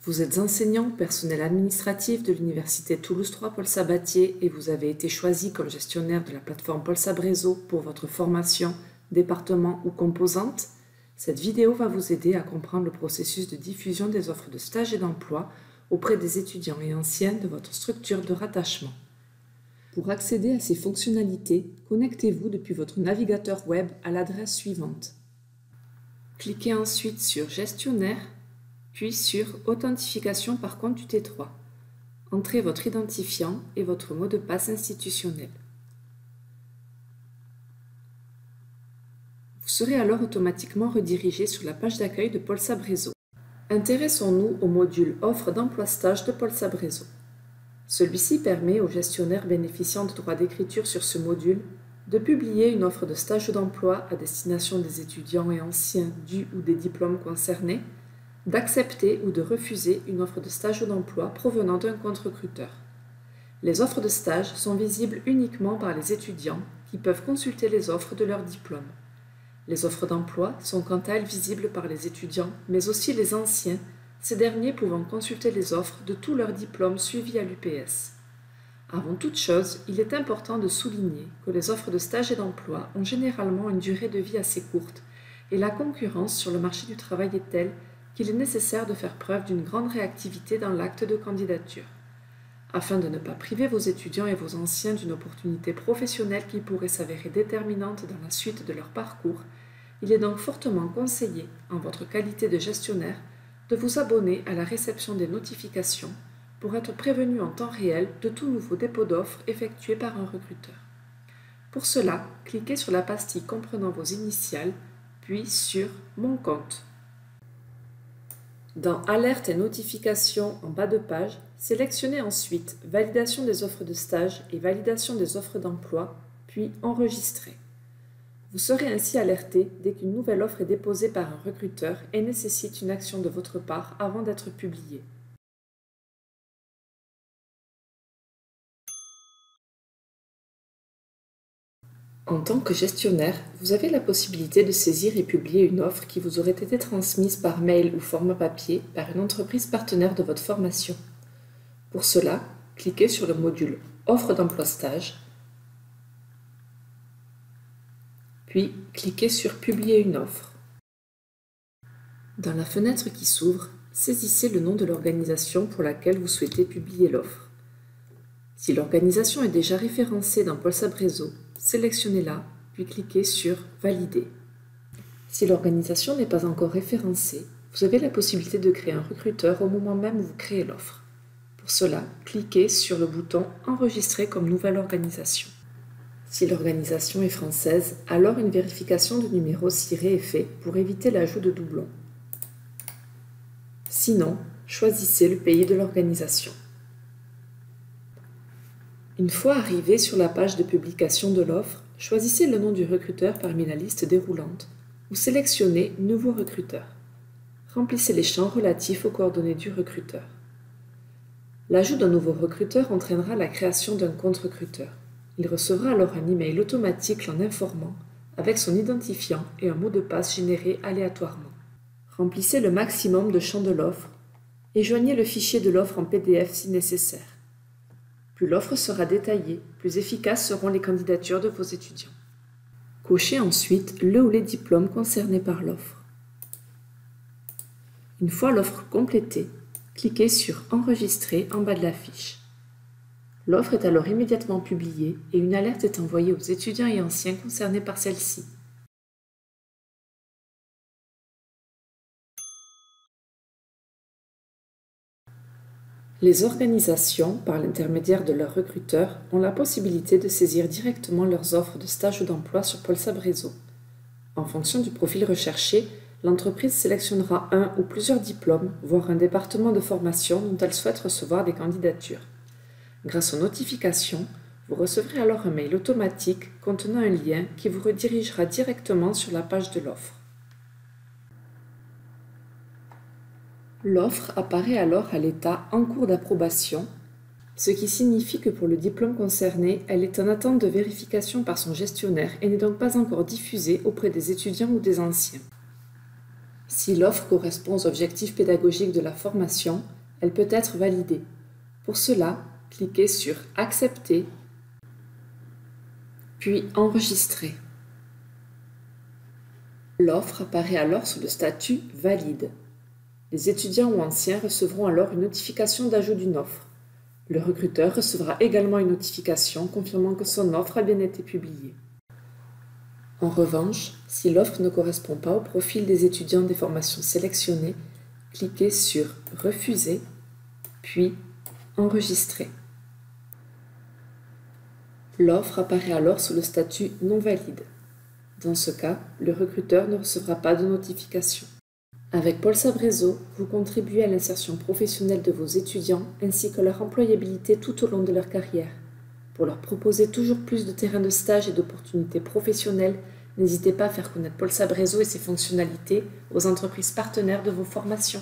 Vous êtes enseignant, personnel administratif de l'Université Toulouse 3 Paul Sabatier et vous avez été choisi comme gestionnaire de la plateforme Paul Sab Réseau pour votre formation, département ou composante. Cette vidéo va vous aider à comprendre le processus de diffusion des offres de stage et d'emploi auprès des étudiants et anciens de votre structure de rattachement. Pour accéder à ces fonctionnalités, connectez-vous depuis votre navigateur web à l'adresse suivante. Cliquez ensuite sur Gestionnaire, puis sur Authentification par compte UT3. Entrez votre identifiant et votre mot de passe institutionnel. Vous serez alors automatiquement redirigé sur la page d'accueil de Paul Sab Réseau. Intéressons-nous au module Offre d'emploi stage de Paul Sab Réseau. Celui-ci permet aux gestionnaires bénéficiant de droits d'écriture sur ce module de publier une offre de stage ou d'emploi à destination des étudiants et anciens du ou des diplômes concernés, d'accepter ou de refuser une offre de stage ou d'emploi provenant d'un compte recruteur. Les offres de stage sont visibles uniquement par les étudiants qui peuvent consulter les offres de leur diplôme. Les offres d'emploi sont quant à elles visibles par les étudiants, mais aussi les anciens, ces derniers pouvant consulter les offres de tous leurs diplômes suivis à l'UPS. Avant toute chose, il est important de souligner que les offres de stage et d'emploi ont généralement une durée de vie assez courte et la concurrence sur le marché du travail est telle qu'il est nécessaire de faire preuve d'une grande réactivité dans l'acte de candidature. Afin de ne pas priver vos étudiants et vos anciens d'une opportunité professionnelle qui pourrait s'avérer déterminante dans la suite de leur parcours, il est donc fortement conseillé, en votre qualité de gestionnaire, de vous abonner à la réception des notifications pour être prévenu en temps réel de tout nouveau dépôt d'offres effectué par un recruteur. Pour cela, cliquez sur la pastille comprenant vos initiales, puis sur « Mon compte ». Dans « Alerte et notifications » en bas de page, sélectionnez ensuite « Validation des offres de stage » et « Validation des offres d'emploi », puis « Enregistrer ». Vous serez ainsi alerté dès qu'une nouvelle offre est déposée par un recruteur et nécessite une action de votre part avant d'être publiée. En tant que gestionnaire, vous avez la possibilité de saisir et publier une offre qui vous aurait été transmise par mail ou format papier par une entreprise partenaire de votre formation. Pour cela, cliquez sur le module « Offre d'emploi stage », puis cliquez sur « Publier une offre ». Dans la fenêtre qui s'ouvre, saisissez le nom de l'organisation pour laquelle vous souhaitez publier l'offre. Si l'organisation est déjà référencée dans Paul Sab Réseau, sélectionnez-la, puis cliquez sur « Valider ». Si l'organisation n'est pas encore référencée, vous avez la possibilité de créer un recruteur au moment même où vous créez l'offre. Pour cela, cliquez sur le bouton « Enregistrer comme nouvelle organisation ». Si l'organisation est française, alors une vérification de numéro ciré est faite pour éviter l'ajout de doublons. Sinon, choisissez le pays de l'organisation. Une fois arrivé sur la page de publication de l'offre, choisissez le nom du recruteur parmi la liste déroulante ou sélectionnez « Nouveau recruteur ». Remplissez les champs relatifs aux coordonnées du recruteur. L'ajout d'un nouveau recruteur entraînera la création d'un compte recruteur. Il recevra alors un email automatique l'en informant, avec son identifiant et un mot de passe généré aléatoirement. Remplissez le maximum de champs de l'offre et joignez le fichier de l'offre en PDF si nécessaire. Plus l'offre sera détaillée, plus efficaces seront les candidatures de vos étudiants. Cochez ensuite le ou les diplômes concernés par l'offre. Une fois l'offre complétée, cliquez sur « Enregistrer » en bas de la fiche. L'offre est alors immédiatement publiée et une alerte est envoyée aux étudiants et anciens concernés par celle-ci. Les organisations, par l'intermédiaire de leurs recruteurs, ont la possibilité de saisir directement leurs offres de stage ou d'emploi sur Paul Sab Réseau. En fonction du profil recherché, l'entreprise sélectionnera un ou plusieurs diplômes, voire un département de formation dont elle souhaite recevoir des candidatures. Grâce aux notifications, vous recevrez alors un mail automatique contenant un lien qui vous redirigera directement sur la page de l'offre. L'offre apparaît alors à l'état « En cours d'approbation », ce qui signifie que pour le diplôme concerné, elle est en attente de vérification par son gestionnaire et n'est donc pas encore diffusée auprès des étudiants ou des anciens. Si l'offre correspond aux objectifs pédagogiques de la formation, elle peut être validée. Pour cela, cliquez sur « Accepter » puis « Enregistrer ». L'offre apparaît alors sous le statut « Valide ». Les étudiants ou anciens recevront alors une notification d'ajout d'une offre. Le recruteur recevra également une notification confirmant que son offre a bien été publiée. En revanche, si l'offre ne correspond pas au profil des étudiants des formations sélectionnées, cliquez sur « Refuser » puis « Enregistrer ». L'offre apparaît alors sous le statut « Non valide ». Dans ce cas, le recruteur ne recevra pas de notification. Avec PolSab Réseau, vous contribuez à l'insertion professionnelle de vos étudiants ainsi que leur employabilité tout au long de leur carrière. Pour leur proposer toujours plus de terrains de stage et d'opportunités professionnelles, n'hésitez pas à faire connaître PolSab Réseau et ses fonctionnalités aux entreprises partenaires de vos formations.